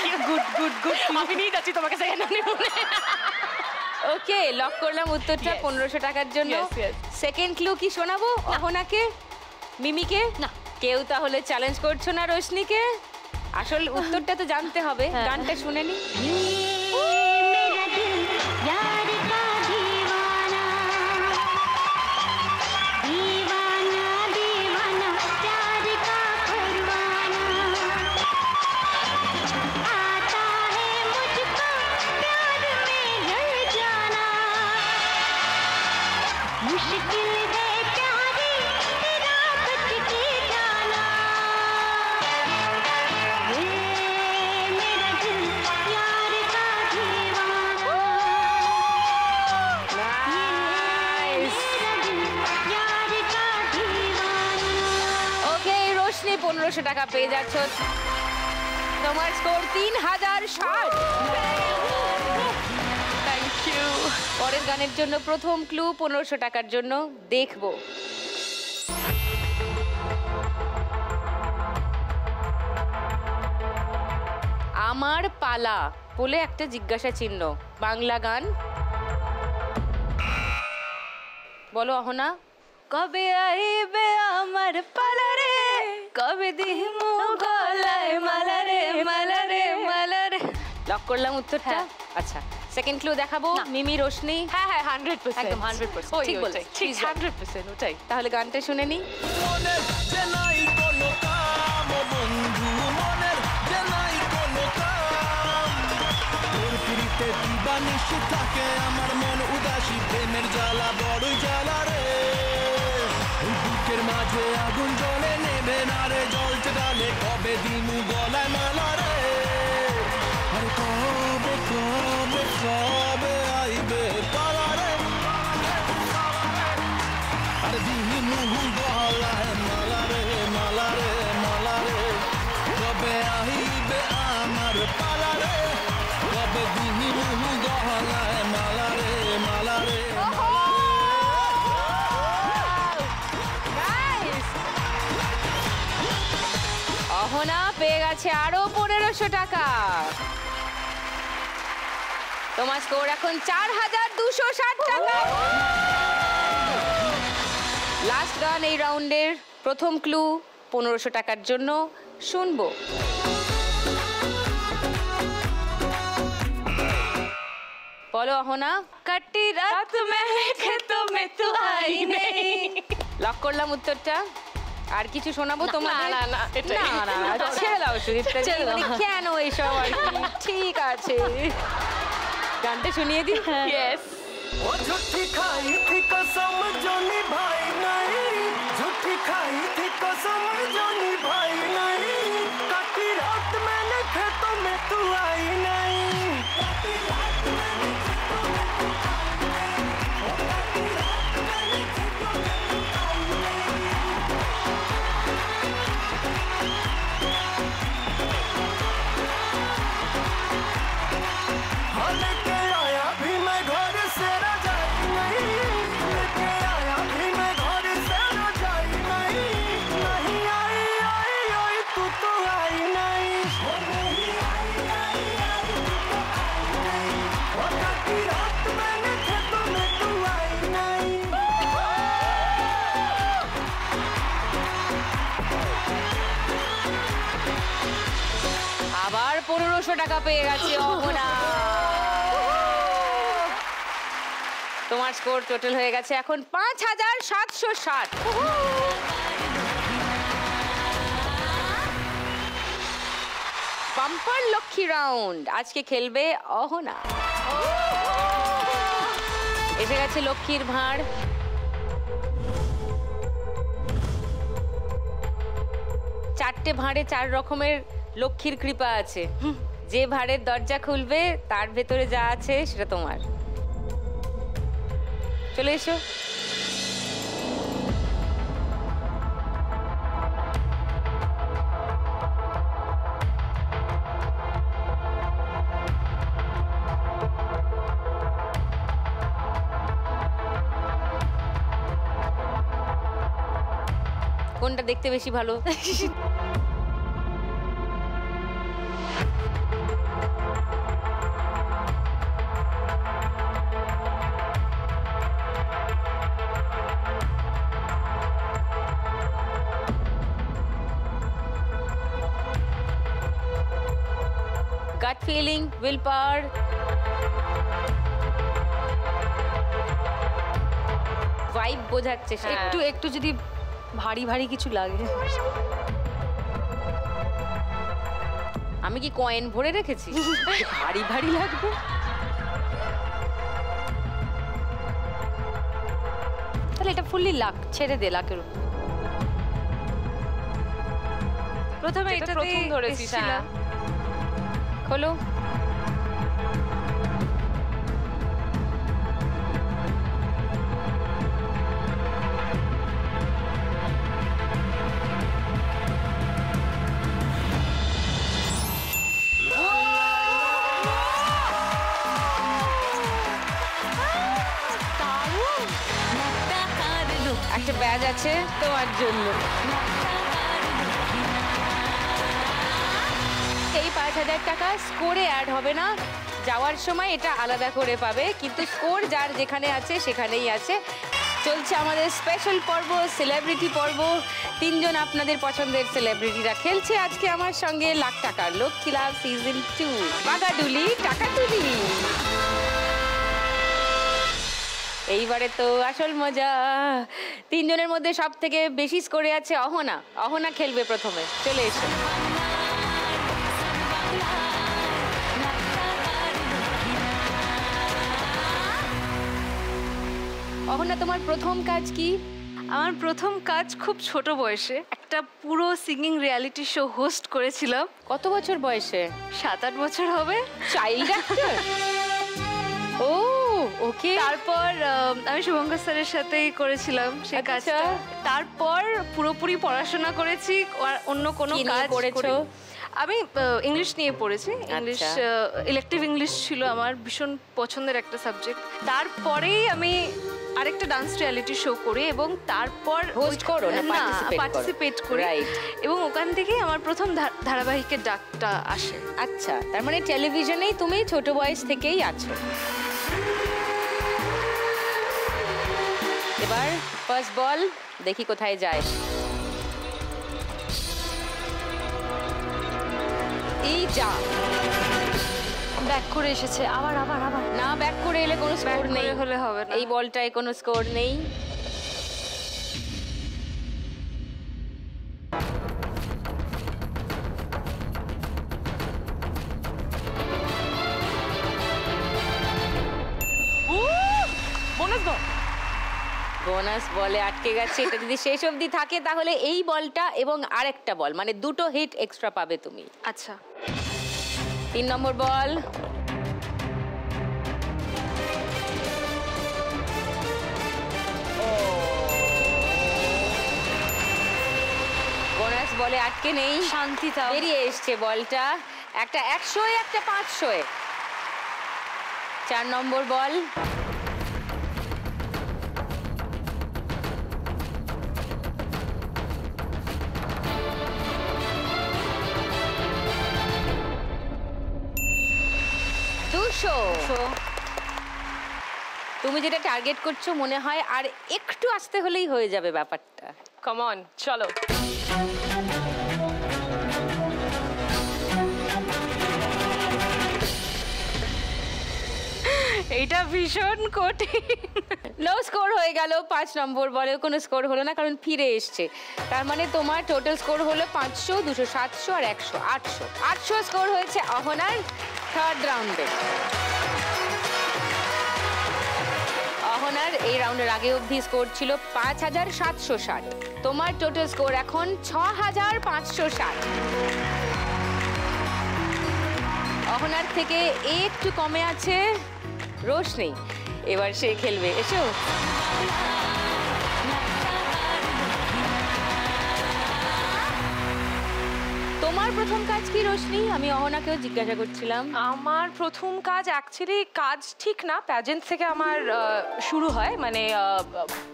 You good good good আমি নিয়ে যাচ্ছি তোমাকে সেকেন্ড হানিমুনে ওকে লক করলাম উত্তরটা 1500 টাকার জন্য সেকেন্ড ক্লু কি শোনাবো অহনাকে মিমিকে না কেউ তাহলে চ্যালেঞ্জ করছো না রোশনিকে আসল উত্তরটা তো জানতে হবে গানটা শুনে নি টাকা পেয়ে যাচ্ছ তোমার স্কোর 3060 থ্যাংক ইউ পরের গানের জন্য প্রথম ক্লু 1500 টাকার জন্য দেখবো আমার পালা বলে একটা জিজ্ঞাসা চিহ্ন বাংলা গান বলো অহনা কবে আইবে আমার পালা রে কবে দিমু গলায় মালা রে মালা রে মালা রে লক করলাম উত্তরটা আচ্ছা সেকেন্ড ক্লু দেখাবো মিমি রোশনি হ্যাঁ হ্যাঁ 100% একদম 100% ঠিক বলছো ঠিক 100% ওটাই তাহলে গানটা শুনে নি মনের যে নাই কোনো কাম বন্ধু মনের যে নাই কোনো কাম তোর পিড়িতে দিবানিশি থাকে আমার মন উদাসী প্রেমের জ্বালা বড়ই জ্বালা রে বুকের মাঝে আগুন জ্বলে নেবে না রে জ্বলতে ডালে কবে দিনু গলায় মালা রে আরে কবে কবে কবে আইবে পালা রে আরে দিনু গলায় মালা রে মালা রে মালা রে কবে আইবে আমার পালা রে কবে দিনু গলায় মালা রে মালা রে অহনা পেয়ে গেছে আরো 1500 টাকা তোমার স্কোর এখন 4260 টাকা লাস্ট গান এই রাউন্ডের প্রথম ক্লু 1500 টাকার জন্য শুনবো বলো অহনা কাটি রাত মে খেতো মে তু আই নেই লক করলাম উত্তরটা আর কিছু শোনাবো তোমাদের না না না না ছেড়ে দাও সুদীপ্তা কেন এইসব আর কি ঠিক আছে গানটা শুনিয়ে দিই ইয়েস वो झूठी खाई थी कसम जो निभाई नहीं झूठी खाई थी कसम जो निभाई नहीं काटी रात मैंने खेतों में तू आई नहीं काटी रात मैंने खेतों में तू आई नहीं काटी रात मैंने खेतों में तू आई नहीं हाल के आया भी मैं घर से रजाई नहीं लेके आया भी मैं घर से रजाई नहीं नहीं आई आई आई तू तो आई नहीं वो नहीं आई आई आई तू तो आई नहीं वो काटी रात मैंने खेतों में तू आई नहीं আবার 1500 টাকা পেয়ে গেছে অহনা তোমার স্কোর টোটাল হয়ে গেছে এখন 5760 বাম্পার লক্ষ্মী রাউন্ড আজকে খেলবে অহনা এসে গেছে লক্ষ্মীর ভাঁড় চারটে ভাঁড়ে 4 রকমের লক্ষ্মীর কৃপা আছে যে ভাঁড়ের দরজা খুলবে তার ভেতরে যা আছে সেটা তোমার চলে এসো কোনটা দেখতে বেশি ভালো ফিলিং, উইল পাওয়ার। ভাইব বোঝাচ্ছে একটু একটু যদি ভারী ভারী কিছু লাগে। আমি কি কয়েন ভরে রেখেছি? ভারী ভারী লাগবে। তাহলে এটা ফুললি লাক, ছেড়ে দে লাকের উপর। প্রথমে এটা এটা প্রথম ধরেছিস, হ্যাঁ। খোলো। একটা ব্যাজ আছে তোমার জন্য। এই 5,000 টাকা স্কোরে অ্যাড হবে না, যাওয়ার সময় এটা আলাদা করে পাবে, কিন্তু স্কোর যার যেখানে আছে সেখানেই আছে। চলছে আমাদের স্পেশাল পর্ব, সেলিব্রিটি পর্ব। 3 জন আপনাদের পছন্দের সেলিব্রিটিরা খেলছে আজকে আমার সঙ্গে লাখ টাকার লক্ষ্মী লাভ সিজন 2 বাগাডুলি টাকাটুলি। এইবারে তো আসল মজা। 3 জনের মধ্যে সব থেকে বেশি স্কোরে আছে অহনা। অহনা খেলবে প্রথমে, চলে এসো। অহনা, তোমার প্রথম কাজ কি? আমার প্রথম কাজ খুব ছোট বয়সে একটা পুরো সিঙ্গিং রিয়ালিটি শো হোস্ট করেছিলাম। কত বছর বয়সে? 7-8 বছর হবে। Child actor? Oh okay. তারপর আমি শুভঙ্কর স্যারের সাথেই করেছিলাম সেই আচ্ছা। কাজটা। তারপর পুরোপুরি পড়াশোনা করেছি, আর অন্য কোনো কি নিয়ে কাজ পড়েছো? করি- আমি ইংলিশ নিয়ে পড়েছি। ইংলিশ ইলেকটিভ ইংলিশ ছিল আমার ভীষণ পছন্দের একটা সাবজেক্ট। তারপরেই আমি আরেকটা ডান্স রিয়ালিটি শো করি এবং তারপর হোস্ট করো না পার্টিসিপেট করি, এবং ওখান থেকেই আমার প্রথম ধারাবাহিকের ডাকটা আসে। আচ্ছা, তার মানে টেলিভিশনেই তুমি ছোট বয়স থেকেই আছো। এবার ফার্স্ট বল দেখি কোথায় যায়। এই যা, ব্যাক করে এসেছে আবার আবার আবার। না ব্যাক করে এলে কোনো স্কোর নেই, হলে হবে না। এই বলটায় কোনো স্কোর নেই। বোনাস বলে আটকে গেছে। এটা যদি শেষ অবধি থাকে তাহলে এই বলটা এবং আরেকটা বল, মানে দুটো হিট এক্সট্রা পাবে তুমি। আচ্ছা, 3 নম্বর বল। বোনাস বলে আটকে নেই, শান্তি তাও। বেরিয়ে এসছে বলটা। একটা 100, একটা 500। 4 নম্বর বল। তুমি যেটা টার্গেট করছো মনে হয় আর একটু আসতে হলেই হয়ে যাবে ব্যাপারটা। কাম অন, চলো। এটা ভীষণ কঠিন। লো স্কোর হয়ে গেল। 5 নম্বর বলে কোনো স্কোর হলো না, কারণ ফিরে এসছে। তার মানে তোমার টোটাল স্কোর হলো 500, 200, 700 আর 100, 800। 800 স্কোর হয়েছে অহনার থার্ড রাউন্ডে। অহনার এই রাউন্ডের আগে অবধি স্কোর ছিল 5,760। তোমার টোটাল স্কোর এখন 6,560। অহনার থেকে একটু কমে আছে রোশনি। এবার সে খেলবে, এসো। তোমার প্রথম কাজ কি রোশনি? আমি অহনাকেও জিজ্ঞাসা করছিলাম। আমার প্রথম কাজ অ্যাকচুয়ালি কাজ ঠিক না, প্যাজেন্ট থেকে আমার শুরু হয়। মানে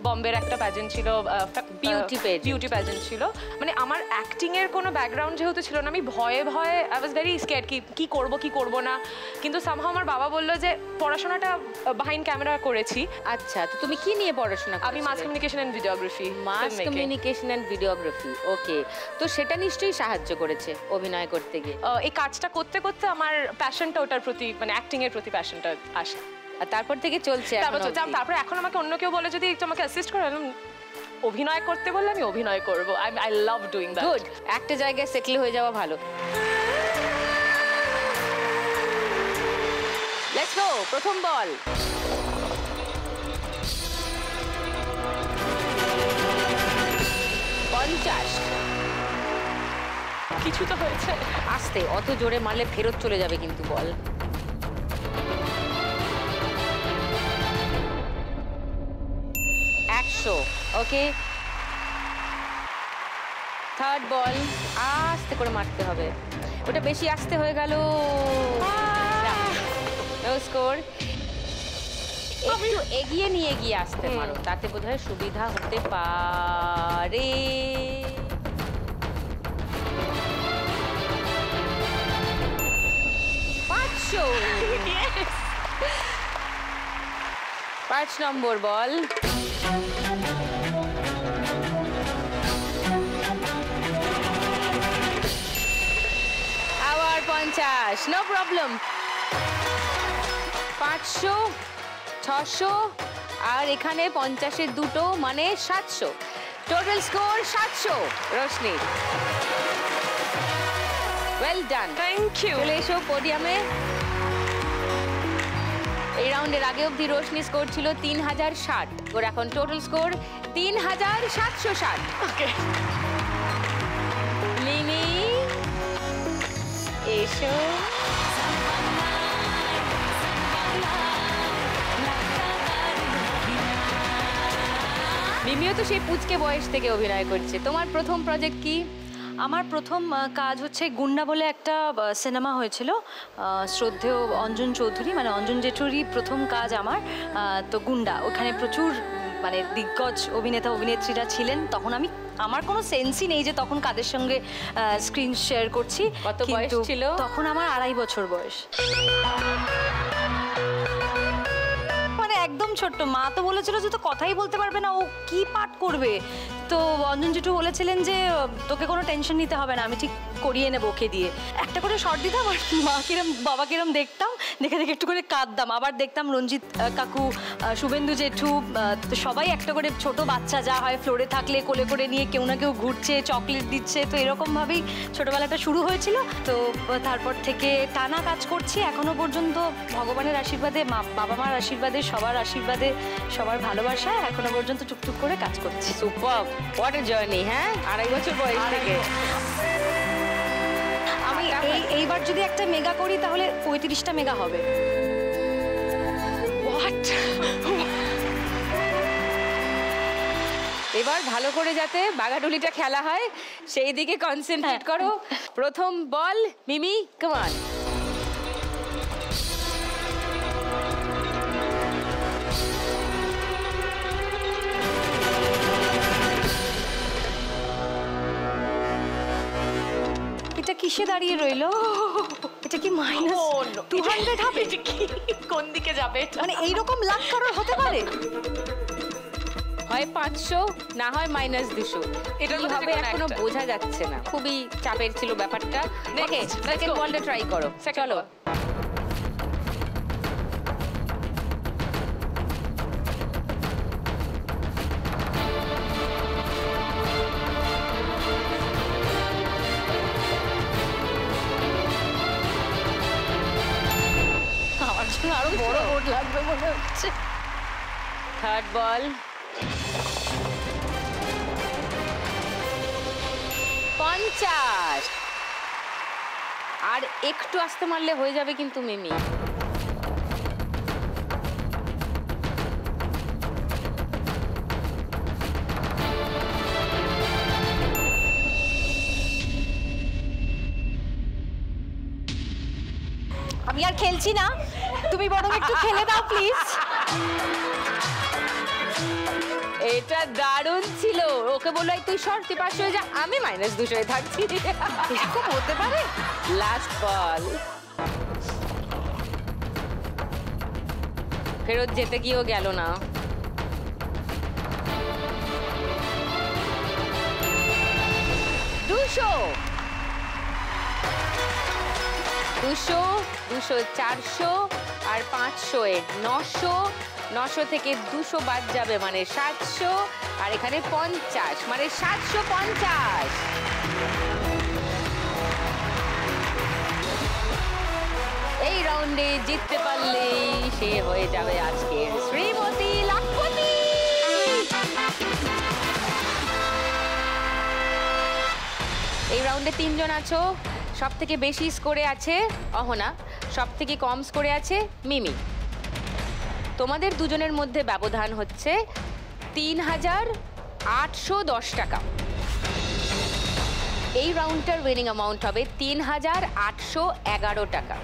বম্বের একটা প্যাজেন্ট ছিল, বিউটি প্যাজেন্ট ছিল। মানে আমার অ্যাক্টিং এর কোনো ব্যাকগ্রাউন্ড যেহেতু ছিল না, আমি ভয়ে ভয়ে আই ওয়াজ ভেরি স্কেয়ার্ড কি করব কি করব না। কিন্তু সামহাও আমার বাবা বললো যে পড়াশোনাটা বিহাইন্ড ক্যামেরা করেছি। আচ্ছা, তো তুমি কি নিয়ে পড়াশোনা করছিলে? আমি mass communication and videography. Mass communication and videography, okay. তো সেটা নিশ্চয়ই সাহায্য করেছে। আসে অভিনয় করতে গিয়ে? এই কাজটা করতে করতে আমার প্যাশনটা ওটার প্রতি, মানে অ্যাক্টিং এর প্রতি প্যাশনটা আসে। আর তারপর থেকে চলছে তারপরে এখন আমাকে অন্য কেউ বলে যদি একটু আমাকে অ্যাসিস্ট করে, অভিনয় করতে বললে আমি অভিনয় করব। I love doing that. Good, একটা জায়গায় সেটেল হয়ে যাওয়া ভালো। লেটস গো, প্রথম বল। কিছু তো হয়েছে। আস্তে, অত জোরে মারলে ফেরত চলে যাবে কিন্তু বল। ওকে, থার্ড বল, আস্তে করে মারতে হবে। ওটা বেশি আস্তে হয়ে গেল। No score. একটু এগিয়ে নিয়ে গিয়ে আসতে পারো, তাতে বোধহয় সুবিধা হতে পারে। 5 নম্বর বল। আবার 50, নো প্রবলেম। 500, 600 আর এখানে 50-এর দুটো মানে 700। Total score 700। Roshni, well done. Thank you. চলে এসো পোডিয়ামে। এই রাউন্ডের আগে অবধি রোশনি স্কোর ছিল 3060, ওর এখন টোটাল স্কোর 3760। ওকে, মিমি এসো। মিমিও তো সেই পুচকে বয়স থেকে অভিনয় করছে। তোমার প্রথম প্রজেক্ট কি? আমার প্রথম কাজ হচ্ছে গুন্ডা বলে একটা সিনেমা হয়েছিল, শ্রদ্ধেয় অঞ্জন চৌধুরী, মানে অঞ্জন জেঠুরি প্রথম কাজ আমার। তো গুন্ডা, ওখানে প্রচুর মানে দিগ্গজ অভিনেতা অভিনেত্রীরা ছিলেন। তখন আমার কোনো সেন্সই নেই যে তখন কাদের সঙ্গে স্ক্রিন শেয়ার করছি। কত বয়স ছিল তখন? আমার 2.5 বছর বয়স। মানে একদম ছোট্ট। মা তো বলেছিল যে তো কথাই বলতে পারবে না, ও কি পাঠ করবে। তো অঞ্জন জেঠু বলেছিলেন যে তোকে কোনো টেনশন নিতে হবে না, আমি ঠিক করিয়ে নেবো ওকে দিয়ে। একটা করে শর্ট দিতাম আর মা কিরম বাবা কিরম দেখতাম, দেখে দেখে একটু করে কাঁদতাম। আবার দেখতাম রঞ্জিত কাকু, শুভেন্দু জেঠু, তো সবাই একটা করে ছোট বাচ্চা যা হয় ফ্লোরে থাকলে কোলে করে নিয়ে কেউ না কেউ ঘুরছে, চকলেট দিচ্ছে। তো এরকমভাবেই ছোটোবেলাটা শুরু হয়েছিল। তো তারপর থেকে টানা কাজ করছি এখনো পর্যন্ত, ভগবানের আশীর্বাদে, বাবা মার আশীর্বাদে, সবার আশীর্বাদে, সবার ভালোবাসায় এখনো পর্যন্ত টুকটুক করে কাজ করছি। Super, what a journey. হ্যাঁ, 2.5 বছর বয়স থেকে। আমি এইবার যদি একটা মেগা করি তাহলে 35টা মেগা হবে। হোয়াট? এবার ভালো করে যাতে বাগাডুলিটা খেলা হয় সেই দিকে কনসেন্ট্রেট করো। প্রথম বল, মিমি, কাম অন। এটা কিসে দাঁড়িয়ে রইলো? এটা কি -200 হবে? কোন দিকে যাবে? মানে এইরকম লাখ কারোর হতে পারে? হয় 500, না হয় -200। এটা কি হবে এখনো বোঝা যাচ্ছে না। খুবই চাপের ছিল ব্যাপারটা। ওকে, সেকেন্ড বলটা ট্রাই করো। চলো। আমার জন্য আরো বড় বোর্ড লাগবে মনে হচ্ছে। থার্ড বল, 50। আর একটু আস্তে মারলে হয়ে যাবে কিন্তু মিমি। আমি আর খেলছি না, তুমি বরং একটু খেলে দাও প্লিজ। এটা দারুণ ছিল। ওকে বললো তুই সর, তুই 500 হয়ে যা, আমি -200 থাকছি। এরকম হতে পারে? লাস্ট বল, ফেরত যেতে গিয়েও গেল না। 200, 200 400 আর 500 এ 900, 900 থেকে 200 বাদ যাবে মানে 700 আর এখানে 50 মানে 750। এই রাউন্ডে জিততে পারলেই সে হয়ে যাবে আজকের শ্রীমতী লাখপতি। এই রাউন্ডে 3 জন আছো। সব থেকে বেশি স্কোরে আছে অহনা, সব থেকে কম স্কোরে আছে মিমি। তোমাদের দুজনের মধ্যে ব্যবধান হচ্ছে ৩,৮১০ টাকা। এই রাউন্ডটার উইনিং অ্যামাউন্ট হবে ৩,৮১১ টাকা।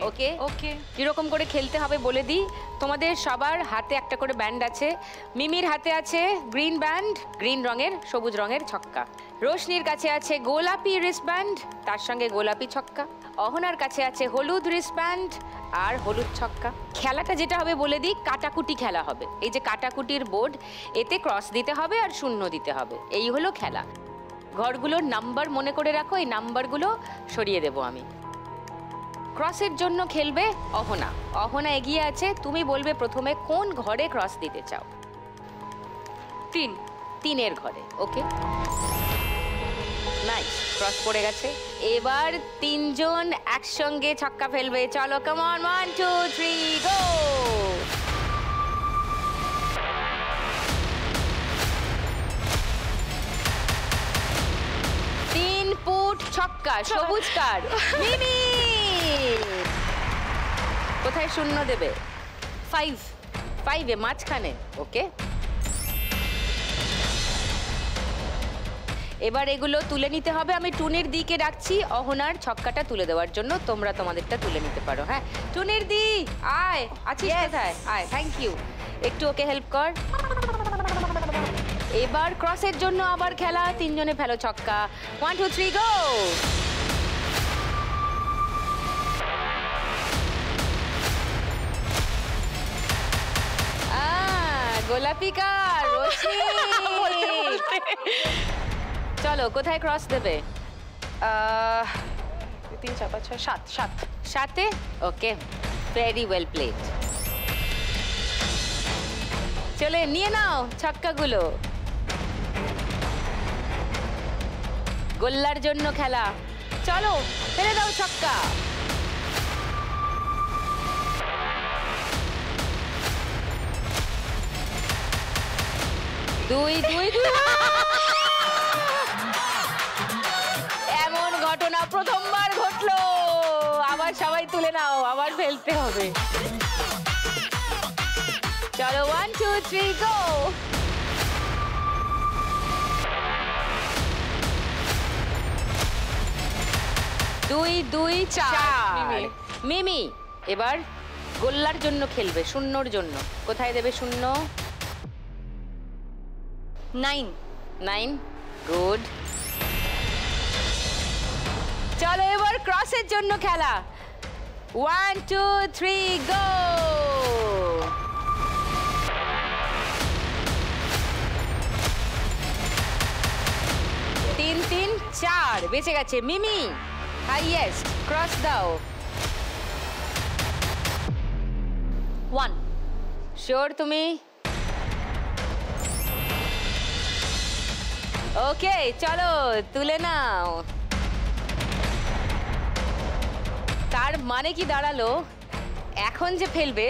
ওকে ওকে কিরকম করে খেলতে হবে বলে দিই। তোমাদের সবার হাতে একটা করে ব্যান্ড আছে। মিমির হাতে আছে গ্রিন ব্যান্ড, গ্রিন রঙের, সবুজ রঙের ছক্কা। রোশনির কাছে আছে গোলাপি রিস্টব্যান্ড, তার সঙ্গে গোলাপি ছক্কা। অহনার কাছে আছে হলুদ রিস্টব্যান্ড আর হলুদ ছক্কা। খেলাটা যেটা হবে বলে দিই, কাটাকুটি খেলা হবে। এই যে কাটাকুটির বোর্ড, এতে ক্রস দিতে হবে আর শূন্য দিতে হবে, এই হলো খেলা। ঘরগুলোর নাম্বার মনে করে রাখো, এই নাম্বারগুলো সরিয়ে দেবো আমি। ক্রসের জন্য খেলবে অহনা। অহনা এগিয়ে আছে, তুমি বলবে প্রথমে কোন ঘরে ক্রস দিতে চাও। 3 3-এর ঘরে। ওকে, নাইস, ক্রস পড়ে গেছে। এবার 3 জন একসঙ্গে ছক্কা ফেলবে। চলো, কাম অন, 1 2 3 গো। 3 ফুট ছক্কা, সবুজ কার্ড। মিমি কোথায় শূন্য দেবে? 5 এ মাঝখানে। ওকে, এবার এগুলো তুলে নিতে হবে। আমি টুনির দিকে ডাকছি অহনার ছক্কাটা তুলে দেওয়ার জন্য, তোমরা তোমাদেরটা তুলে নিতে পারো। হ্যাঁ, টুনির দি আয়, আছিস কোথায়? আয়, থ্যাংক ইউ। একটু ওকে হেল্প কর। এবার ক্রসের জন্য আবার খেলা। 3 জনে ফেলো ছক্কা। 1 2 3 গো। গোলাপি কার, রোশনি। চলো, কোথায় ক্রস দেবে? 3 4 5 6 7 7-এ। ওকে, ভেরি ওয়েল প্লেড। চলে নিয়ে নাও ছক্কাগুলো। গোল্লার জন্য খেলা। চলো, ফেলে দাও ছক্কা। দুই। এমন ঘটনা প্রথমবার ঘটলো। আবার সবাই তুলে নাও, আবার ফেলতে হবে। চলো, 1 2 3 গো। দুই 4। মিমি এবার গোল্লার জন্য খেলবে, শূন্যর জন্য। কোথায় দেবে শূন্য? 9 গুড। চলো, এবার ক্রসের জন্য খেলা। 1 2 3 গো। 3 3 4 বেঁচে গেছে। মিমি হাইয়েস্ট, ক্রস দাও। 1 শিওর তুমি? ওকে, চলো তুলে নাও। তার মানে কি দাঁড়ালো, এখন যে ফেলবে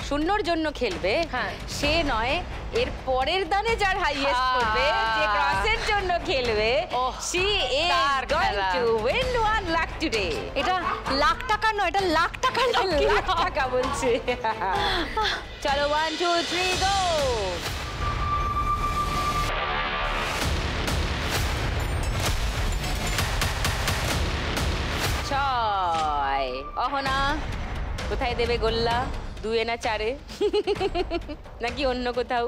শূন্যর জন্য খেলবে, হ্যাঁ, সে নয়, এর পরের দানে যার হাইয়েস্ট করবে, যে ক্রসের জন্য খেলবে, she is going to win 1 lakh today। এটা লাখ টাকা নয়, এটা লাখ টাকা লক্ষ্মী। লাখ টাকা বলছে। চলো, 1 2 3 গো। ছয়। অহনা কোথায় দেবে গোল্লা? 2-এ না 4-এ? নাকি অন্য কোথাও?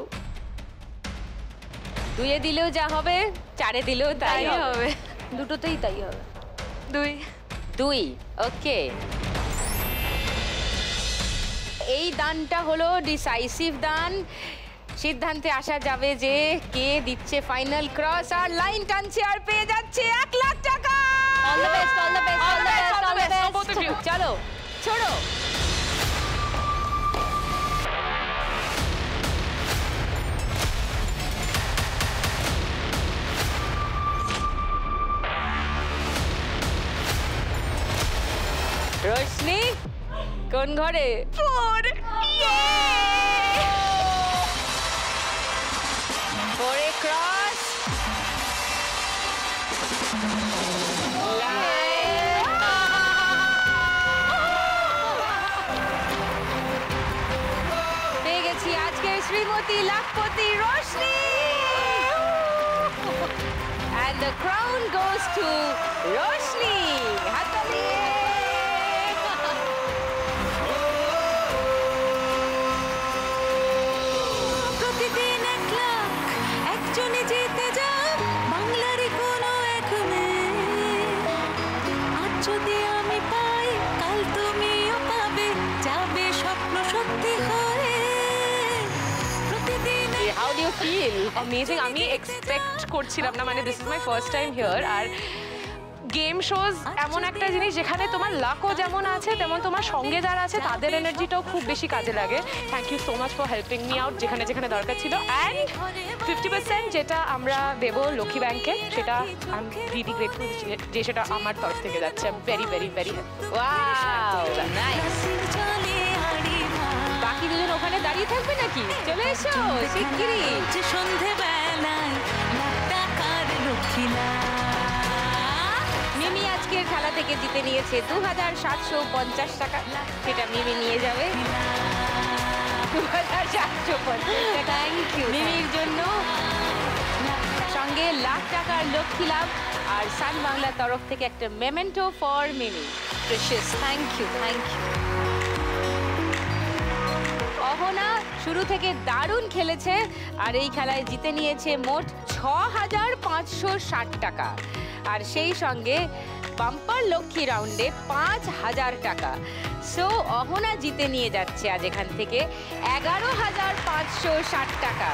2-এ দিলেও যা হবে, 4-এ দিলেও তাই হবে। দুটোতেই তাই হবে। 2। ওকে, এই দানটা হলো ডিসাইসিভ দান। সিদ্ধান্তে আসা যাবে যে কে দিচ্ছে ফাইনাল ক্রস, আর লাইন টানছে আর পেয়ে যাচ্ছে 1 লাখ টাকা। All the best, all the best, all the best, all the best. of you. চলো ছোড়ো। রোশনি কোন ঘরে? 4 ক্রস পেয়ে গেছি আজকের Shrimati lakhpati Roshni and the crown goes to Roshni. হাততালি। প্রতিদিন 1 লাখ একজনে জিতে যান বাংলারই কোনো এক মেয়ে। আজ যদি আমি পাই কাল তুমিও পাবে, যাবে স্বপ্ন সত্যি হয়ে। প্রতিদিন How do you feel? Amazing. আমি এক্সপেক্ট করছিলাম না, মানে this is my first time here. আর গেম শোজ এমন একটা জিনিস যেখানে তোমার লাকও যেমন আছে তেমন তোমার সঙ্গে যারা আছে তাদের এনার্জিটাও খুব বেশি কাজে লাগে। Thank you so much for helping me out যেখানে যেখানে দরকার ছিল। অ্যান্ড 50% যেটা আমরা দেবো লক্ষ্মী ব্যাংকে, সেটা আই এম রিয়েলি গ্রেটফুল যে সেটা আমার তরফ থেকে যাচ্ছে। Very very very wow nice. বাকি দুজন ওখানে দাঁড়িয়ে থাকবে নাকি? চলে এসো শিগগিরই। যে সন্ধেবেলায় লাখ টাকার লক্ষ্মীলা। মিমি আজকের খেলা থেকে জিতে নিয়েছে 2750 টাকা। সেটা মিমি নিয়ে যাবে। 2750 টাকা থ্যাংক ইউ মিমির জন্য। সঙ্গে লাখ টাকার লক্ষ্মী লাভ আর সান বাংলার তরফ থেকে একটা memento for Mimi. Precious, thank you thank you. Ahana শুরু থেকে দারুণ খেলেছে আর এই খেলায় জিতে নিয়েছে মোট 6560 টাকা। আর সেই সঙ্গে বাম্পার লক্ষ্মী রাউন্ডে 5000 টাকা। সো অহনা জিতে নিয়ে যাচ্ছে আজ এখান থেকে 11560 টাকা।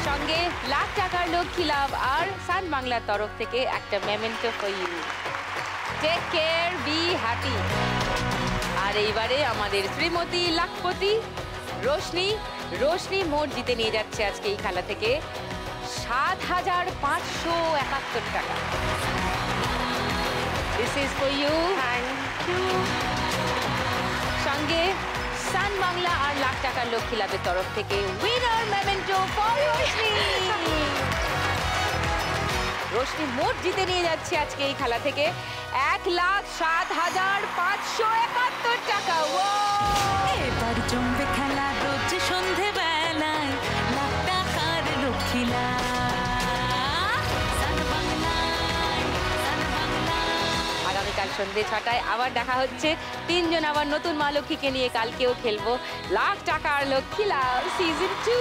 সঙ্গে লাখ টাকার লক্ষ্মী লাভ আর সান বাংলার তরফ থেকে একটা memento for you. Take care, be happy. আর এইবারে আমাদের শ্রীমতী লাখপতি রোশনি মোট জিতে নিয়ে যাচ্ছে আজকে এই খেলা থেকে 7571 টাকা। This is for you. Thank you. সঙ্গে সান বাংলা আর লাখ টাকার লক্ষ্মী লাভের তরফ থেকে উইনার মেমেন্টো ফর রোশনি মোট জিতে নিয়ে যাচ্ছে আজকে এই খেলা থেকে 1,07,571 টাকা। এবার জমবে খেলা রোজ সন্ধেবেলায় লাখ টাকার লক্ষ্মীলা। আগামীকাল সন্ধ্যে 6টায় আবার দেখা হচ্ছে। 3 জন আবার নতুন মা লক্ষ্মীকে নিয়ে কালকেও খেলবো লাখ টাকার লক্ষ্মী লাভ সিজন 2।